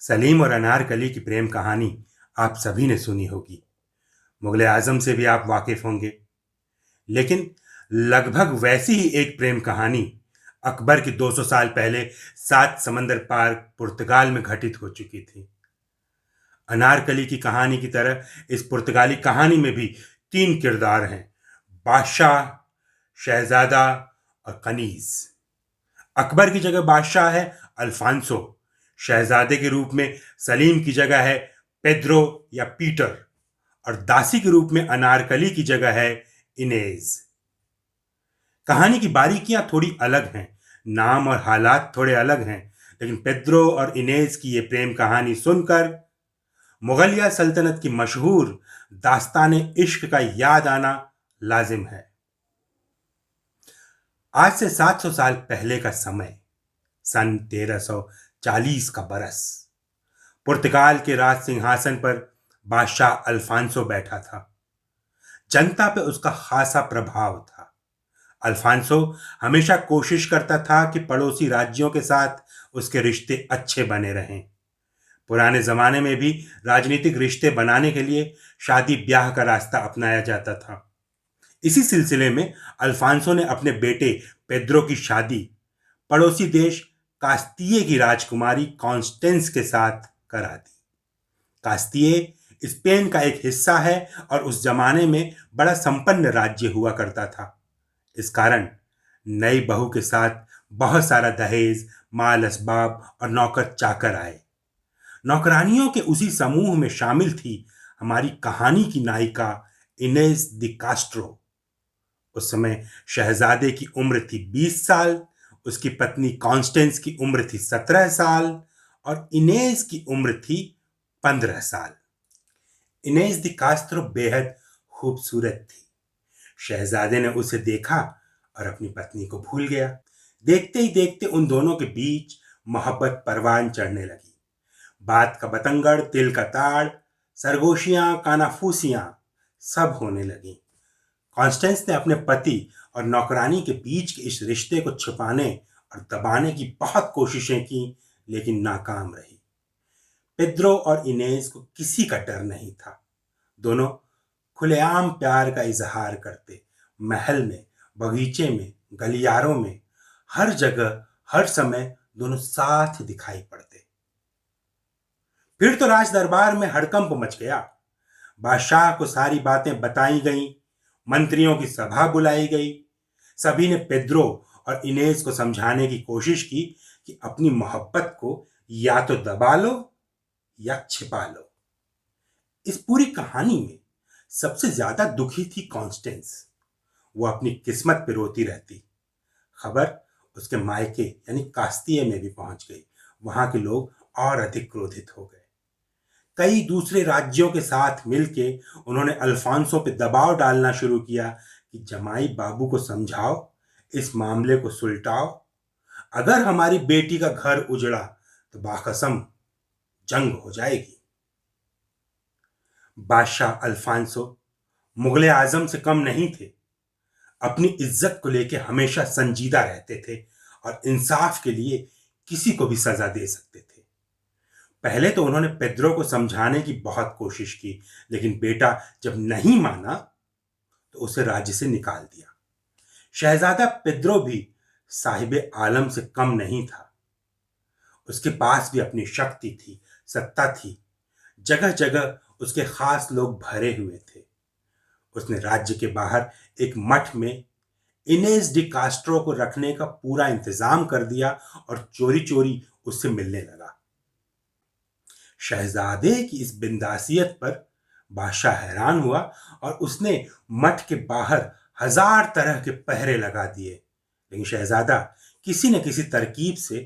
सलीम और अनारकली की प्रेम कहानी आप सभी ने सुनी होगी। मुगले आजम से भी आप वाकिफ होंगे। लेकिन लगभग वैसी ही एक प्रेम कहानी अकबर की 200 साल पहले 7 समंदर पार पुर्तगाल में घटित हो चुकी थी। अनारकली की कहानी की तरह इस पुर्तगाली कहानी में भी 3 किरदार हैं: बादशाह, शहजादा और कनीज। अकबर की जगह बादशाह है अल्फांसो। शहजादे के रूप में सलीम की जगह है पेद्रो या पीटर। और दासी के रूप में अनारकली की जगह है इनेज। कहानी की बारीकियां थोड़ी अलग हैं, नाम और हालात थोड़े अलग हैं, लेकिन पेद्रो और इनेज की ये प्रेम कहानी सुनकर मुगलिया सल्तनत की मशहूर दास्तान इश्क का याद आना लाजिम है। आज से 700 साल पहले का समय, सन 1340 का बरस। पुर्तगाल के राज सिंहासन पर बादशाह अल्फांसो बैठा था। जनता पे उसका खासा प्रभाव था। अल्फांसो हमेशा कोशिश करता था कि पड़ोसी राज्यों के साथ उसके रिश्ते अच्छे बने रहें। पुराने जमाने में भी राजनीतिक रिश्ते बनाने के लिए शादी ब्याह का रास्ता अपनाया जाता था। इसी सिलसिले में अल्फांसो ने अपने बेटे पेद्रो की शादी पड़ोसी देश कास्तिये की राजकुमारी कॉन्स्टेंस के साथ करा दी। कास्तिये स्पेन का एक हिस्सा है और उस जमाने में बड़ा संपन्न राज्य हुआ करता था। इस कारण नई बहू के साथ बहुत सारा दहेज, माल असबाब और नौकर चाकर आए। नौकरानियों के उसी समूह में शामिल थी हमारी कहानी की नायिका इनेस दी कास्ट्रो। उस समय शहजादे की उम्र थी 20 साल, उसकी पत्नी कॉन्स्टेंस की उम्र थी 17 साल और इनेस की उम्र थी 15 साल। इनेस दी कास्ट्रो बेहद खूबसूरत थी। शहजादे ने उसे देखा और अपनी पत्नी को भूल गया। देखते ही देखते उन दोनों के बीच मोहब्बत परवान चढ़ने लगी। बात का बतंगड़, तिल का ताड़, सरगोशियां, कानाफूसियां सब होने लगी। कॉन्स्टेंस ने अपने पति और नौकरानी के बीच के इस रिश्ते को छुपाने और दबाने की बहुत कोशिशें की, लेकिन नाकाम रही। पेद्रो और इनेस को किसी का डर नहीं था। दोनों खुलेआम प्यार का इजहार करते। महल में, बगीचे में, गलियारों में, हर जगह हर समय दोनों साथ दिखाई पड़ते। फिर तो राज दरबार में हड़कंप मच गया। बादशाह को सारी बातें बताई गईं, मंत्रियों की सभा बुलाई गई। सभी ने पेद्रो और इनेस को समझाने की कोशिश की कि अपनी मोहब्बत को या तो दबा लो या छिपा लो। इस पूरी कहानी में सबसे ज्यादा दुखी थी कॉन्स्टेंस। वो अपनी किस्मत पे रोती रहती। खबर उसके मायके यानी कास्तिये में भी पहुंच गई। वहां के लोग और अधिक क्रोधित हो गए। कई दूसरे राज्यों के साथ मिलके उन्होंने अल्फांसो पे दबाव डालना शुरू किया कि जमाई बाबू को समझाओ, इस मामले को सुलटाओ। अगर हमारी बेटी का घर उजड़ा तो बाकसम जंग हो जाएगी। बादशाह अल्फांसो मुगले आजम से कम नहीं थे। अपनी इज्जत को लेकर हमेशा संजीदा रहते थे और इंसाफ के लिए किसी को भी सजा दे सकते थे। पहले तो उन्होंने पेद्रो को समझाने की बहुत कोशिश की, लेकिन बेटा जब नहीं माना तो उसे राज्य से निकाल दिया। शहजादा पेद्रो भी साहिब आलम से कम नहीं था। उसके पास भी अपनी शक्ति थी, सत्ता थी। जगह जगह उसके खास लोग भरे हुए थे। उसने राज्य के बाहर एक मठ में इनेस डी कास्ट्रो को रखने का पूरा इंतजाम कर दिया और चोरी चोरी उससे मिलने लगा। शहजादे की इस बिंदासियत पर बादशाह हैरान हुआ और उसने मठ के बाहर 1000 तरह के पहरे लगा दिए। लेकिन शहजादा किसी न किसी तरकीब से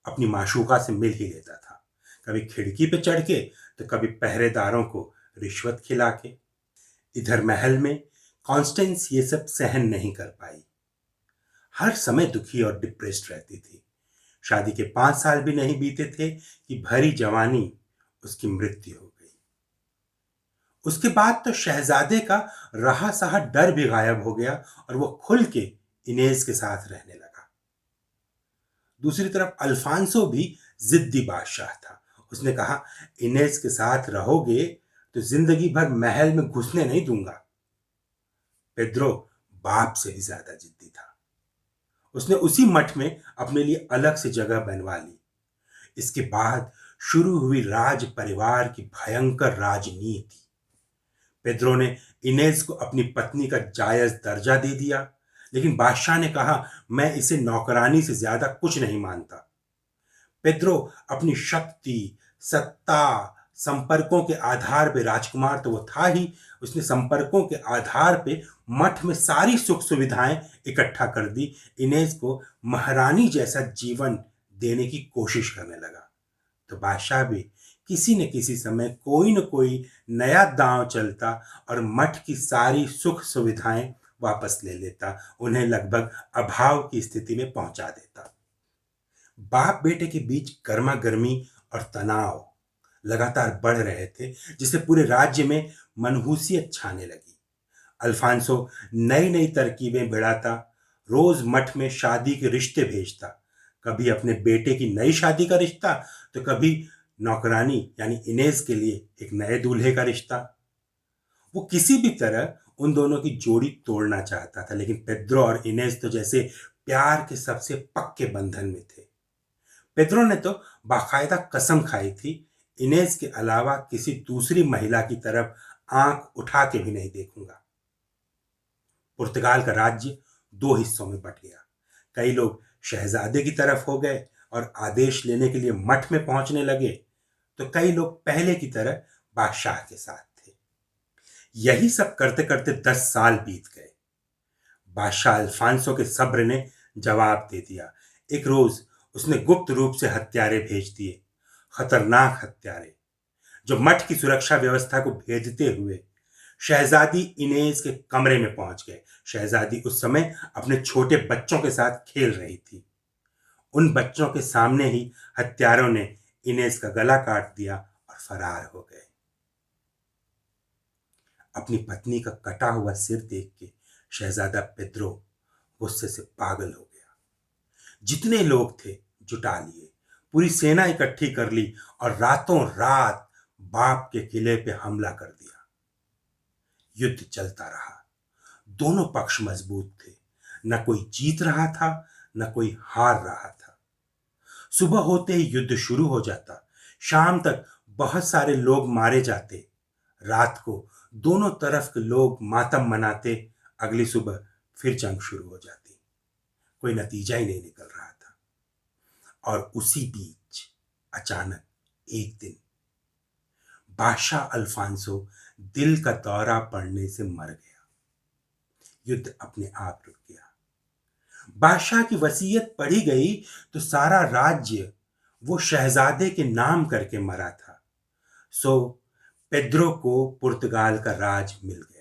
अपनी माशूका से मिल ही लेता था। कभी खिड़की पे चढ़ के तो कभी पहरेदारों को रिश्वत खिला के। इधर महल में कॉन्स्टेंस ये सब सहन नहीं कर पाई। हर समय दुखी और डिप्रेस्ड रहती थी। शादी के 5 साल भी नहीं बीते थे कि भरी जवानी उसकी मृत्यु हो गई। उसके बाद तो शहजादे का रहा सहा डर भी गायब हो गया और वो खुल के इनेस के साथ रहने लगा। दूसरी तरफ अल्फांसो भी जिद्दी बादशाह था। उसने कहा, इनेस के साथ रहोगे तो जिंदगी भर महल में घुसने नहीं दूंगा। पेद्रो बाप से भी ज्यादा जिद्दी था। उसने उसी मठ में अपने लिए अलग से जगह बनवा ली। इसके बाद शुरू हुई राज परिवार की भयंकर राजनीति। पेद्रो ने इनेस को अपनी पत्नी का जायज दर्जा दे दिया, लेकिन बादशाह ने कहा, मैं इसे नौकरानी से ज्यादा कुछ नहीं मानता। पेद्रो अपनी शक्ति, सत्ता, संपर्कों के आधार पे, राजकुमार तो वो था ही, उसने संपर्कों के आधार पे मठ में सारी सुख सुविधाएं इकट्ठा कर दी। इनेस को महारानी जैसा जीवन देने की कोशिश करने लगा। तो बादशाह भी किसी न किसी समय कोई न कोई नया दांव चलता और मठ की सारी सुख सुविधाएं वापस ले लेता, उन्हें लगभग अभाव की स्थिति में पहुंचा देता। बाप बेटे के बीच गर्मा गर्मी और तनाव लगातार बढ़ रहे थे, जिससे पूरे राज्य में मनहूसियत छाने लगी। अल्फांसो नई नई तरकीबें भिड़ाता, रोज मठ में शादी के रिश्ते भेजता, कभी अपने बेटे की नई शादी का रिश्ता, तो कभी नौकरानी यानी इनेस के लिए एक नए दूल्हे का रिश्ता। वो किसी भी तरह उन दोनों की जोड़ी तोड़ना चाहता था, लेकिन पेद्रो और इनेस तो जैसे प्यार के सबसे पक्के बंधन में थे। पेद्रो ने तो बाकायदा कसम खाई थी, इनेस के अलावा किसी दूसरी महिला की तरफ आंख उठा के भी नहीं देखूंगा। पुर्तगाल का राज्य दो हिस्सों में बट गया। कई लोग शहजादे की तरफ हो गए और आदेश लेने के लिए मठ में पहुंचने लगे, तो कई लोग पहले की तरह बादशाह के साथ थे। यही सब करते करते 10 साल बीत गए। बादशाह अल्फांसो के सब्र ने जवाब दे दिया। एक रोज उसने गुप्त रूप से हत्यारे भेज दिए, खतरनाक हत्यारे, जो मठ की सुरक्षा व्यवस्था को भेदते हुए शहजादी इनेस के कमरे में पहुंच गए। शहजादी उस समय अपने छोटे बच्चों के साथ खेल रही थी। उन बच्चों के सामने ही हत्यारों ने इनेस का गला काट दिया और फरार हो गए। अपनी पत्नी का कटा हुआ सिर देख के शहजादा पेद्रो गुस्से से पागल हो गया। जितने लोग थे जुटा लिए, पूरी सेना इकट्ठी कर ली और रातों रात बाप के किले पे हमला कर दिया। युद्ध चलता रहा। दोनों पक्ष मजबूत थे, न कोई जीत रहा था न कोई हार रहा था। सुबह होते ही युद्ध शुरू हो जाता, शाम तक बहुत सारे लोग मारे जाते, रात को दोनों तरफ के लोग मातम मनाते, अगली सुबह फिर जंग शुरू हो जाती। कोई नतीजा ही नहीं निकल रहा था। और उसी बीच अचानक एक दिन बादशाह अल्फांसो दिल का दौरा पड़ने से मर गया। युद्ध अपने आप रुक गया। बादशाह की वसीयत पढ़ी गई तो सारा राज्य वो शहजादे के नाम करके मरा था। सो पेद्रो को पुर्तगाल का राज मिल गया।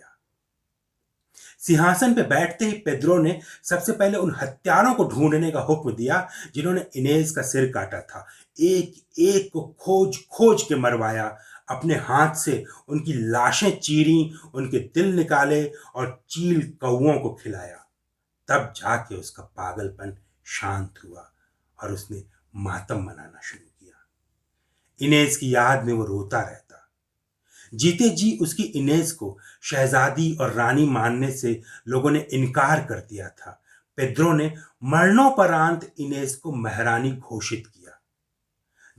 सिंहासन पे बैठते ही पेद्रो ने सबसे पहले उन हत्यारों को ढूंढने का हुक्म दिया जिन्होंने इनेस का सिर काटा था। एक एक को खोज खोज के मरवाया, अपने हाथ से उनकी लाशें चीरी, उनके दिल निकाले और चील कौओं को खिलाया। तब जाके उसका पागलपन शांत हुआ और उसने मातम मनाना शुरू किया। इनेस की याद में वो रोता रहता। जीते जी उसकी इनेस को शहजादी और रानी मानने से लोगों ने इनकार कर दिया था। पेद्रो ने मरणोपरांत इनेस को महारानी घोषित किया।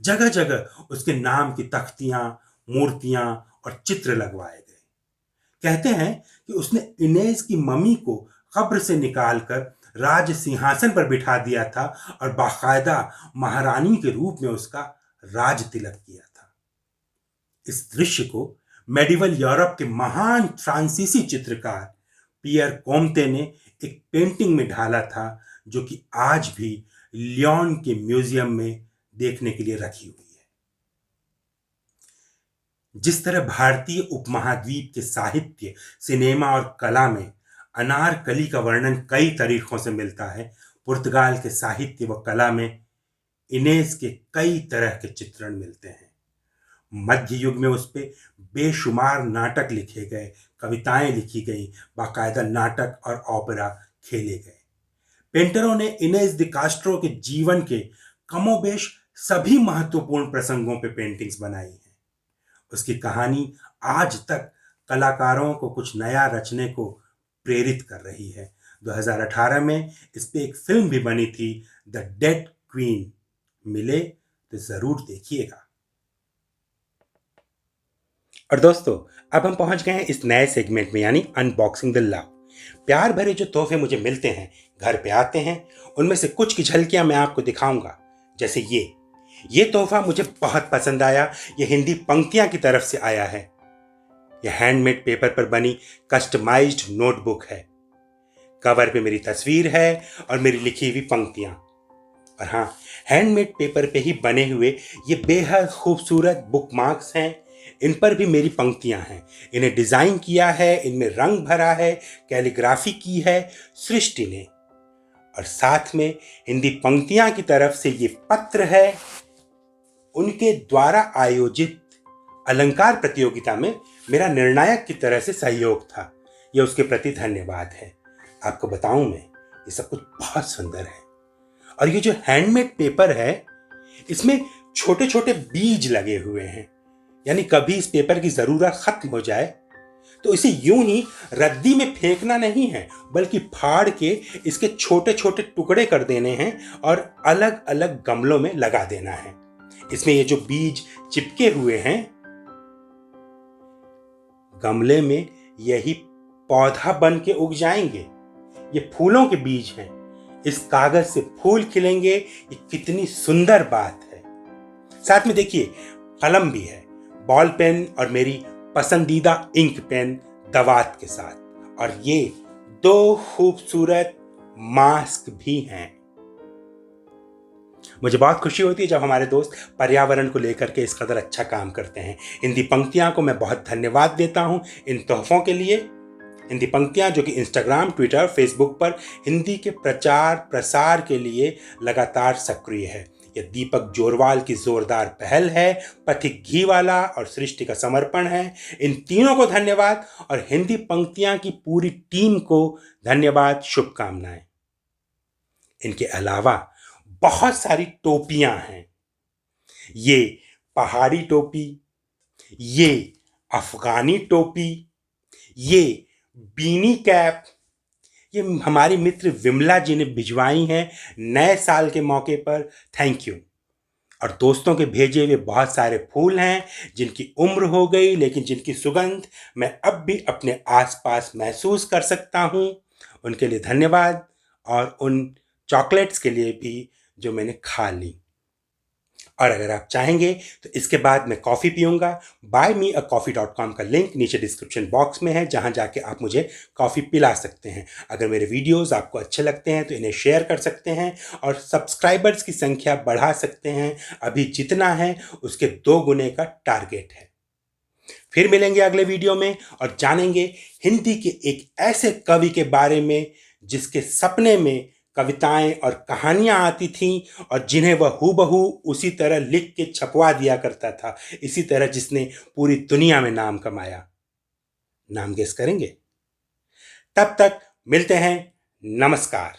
जगह जगह उसके नाम की तख्तियां, मूर्तियां और चित्र लगवाए गए। कहते हैं कि उसने इनेस की मम्मी को कब्र से निकालकर राज सिंहासन पर बिठा दिया था और बाकायदा महारानी के रूप में उसका राज तिलक किया था। इस दृश्य को मेडिवल यूरोप के महान फ्रांसीसी चित्रकार पियर कोम्ते ने एक पेंटिंग में ढाला था, जो कि आज भी लियोन के म्यूजियम में देखने के लिए रखी हुई है। जिस तरह भारतीय उपमहाद्वीप के साहित्य, सिनेमा और कला में अनारकली का वर्णन कई तरीकों से मिलता है, पुर्तगाल के साहित्य व कला में इनेस के कई तरह के चित्रण मिलते हैं। मध्य युग में उस पे बेशुमार नाटक लिखे गए, कविताएं लिखी गई, बाकायदा नाटक और ओपेरा खेले गए। पेंटरों ने इनेस द कास्ट्रो के जीवन के कमोबेश सभी महत्वपूर्ण प्रसंगों पे पेंटिंग्स बनाई हैं। उसकी कहानी आज तक कलाकारों को कुछ नया रचने को प्रेरित कर रही है। 2018 में इस पे एक फिल्म भी बनी थी, द डेड क्वीन। मिले तो जरूर देखिएगा। और दोस्तों, अब हम पहुंच गए हैं इस नए सेगमेंट में, यानी अनबॉक्सिंग द लव। प्यार भरे जो तोहफे मुझे मिलते हैं, घर पे आते हैं, उनमें से कुछ की झलकियां मैं आपको दिखाऊंगा। जैसे ये तोहफा मुझे बहुत पसंद आया। ये हिंदी पंक्तियां की तरफ से आया है। यह हैंडमेड पेपर पर बनी कस्टमाइज्ड नोटबुक है। कवर पे मेरी तस्वीर है और मेरी लिखी हुई पंक्तियां। और हाँ, हैंडमेड पेपर पे ही बने हुए ये बेहद खूबसूरत बुकमार्क्स हैं। इन पर भी मेरी पंक्तियां हैं। इन्हें डिजाइन किया है, इनमें रंग भरा है, कैलीग्राफी की है सृष्टि ने। और साथ में हिंदी पंक्तियां की तरफ से ये पत्र है। उनके द्वारा आयोजित अलंकार प्रतियोगिता में मेरा निर्णायक की तरह से सहयोग था। यह उसके प्रति धन्यवाद है। आपको बताऊं मैं, ये सब कुछ बहुत सुंदर है। और ये जो हैंडमेड पेपर है, इसमें छोटे छोटे बीज लगे हुए हैं। यानी कभी इस पेपर की जरूरत खत्म हो जाए तो इसे यूं ही रद्दी में फेंकना नहीं है, बल्कि फाड़ के इसके छोटे छोटे टुकड़े कर देने हैं और अलग अलग गमलों में लगा देना है। इसमें ये जो बीज चिपके हुए हैं, गमले में यही पौधा बन के उग जाएंगे। ये फूलों के बीज हैं। इस कागज से फूल खिलेंगे। ये कितनी सुंदर बात है। साथ में देखिए, कलम भी है, बॉल पेन और मेरी पसंदीदा इंक पेन दवात के साथ। और ये 2 खूबसूरत मास्क भी हैं। मुझे बहुत खुशी होती है जब हमारे दोस्त पर्यावरण को लेकर के इस कदर अच्छा काम करते हैं। हिंदी पंक्तियां को मैं बहुत धन्यवाद देता हूं इन तोहफों के लिए। हिंदी पंक्तियां जो कि इंस्टाग्राम, ट्विटर, फेसबुक पर हिंदी के प्रचार प्रसार के लिए लगातार सक्रिय है। यह दीपक जोरवाल की जोरदार पहल है, पथिक घीवाला और सृष्टि का समर्पण है। इन तीनों को धन्यवाद और हिंदी पंक्तियां की पूरी टीम को धन्यवाद, शुभकामनाएं। इनके अलावा बहुत सारी टोपियां हैं। ये पहाड़ी टोपी, ये अफगानी टोपी, ये बीनी कैप, ये हमारी मित्र विमला जी ने भिजवाई हैं नए साल के मौके पर। Thank you. और दोस्तों के भेजे हुए बहुत सारे फूल हैं जिनकी उम्र हो गई, लेकिन जिनकी सुगंध मैं अब भी अपने आसपास महसूस कर सकता हूं। उनके लिए धन्यवाद। और उन चॉकलेट्स के लिए भी जो मैंने खा ली। और अगर आप चाहेंगे तो इसके बाद मैं कॉफ़ी पीऊँगा। buymeacoffee.com का लिंक नीचे डिस्क्रिप्शन बॉक्स में है, जहां जाके आप मुझे कॉफ़ी पिला सकते हैं। अगर मेरे वीडियोस आपको अच्छे लगते हैं तो इन्हें शेयर कर सकते हैं और सब्सक्राइबर्स की संख्या बढ़ा सकते हैं। अभी जितना है उसके 2 गुने का टारगेट है। फिर मिलेंगे अगले वीडियो में और जानेंगे हिंदी के एक ऐसे कवि के बारे में जिसके सपने में कविताएं और कहानियां आती थीं और जिन्हें वह हूबहू उसी तरह लिख के छपवा दिया करता था। इसी तरह जिसने पूरी दुनिया में नाम कमाया। नाम गेस करेंगे? तब तक मिलते हैं। नमस्कार।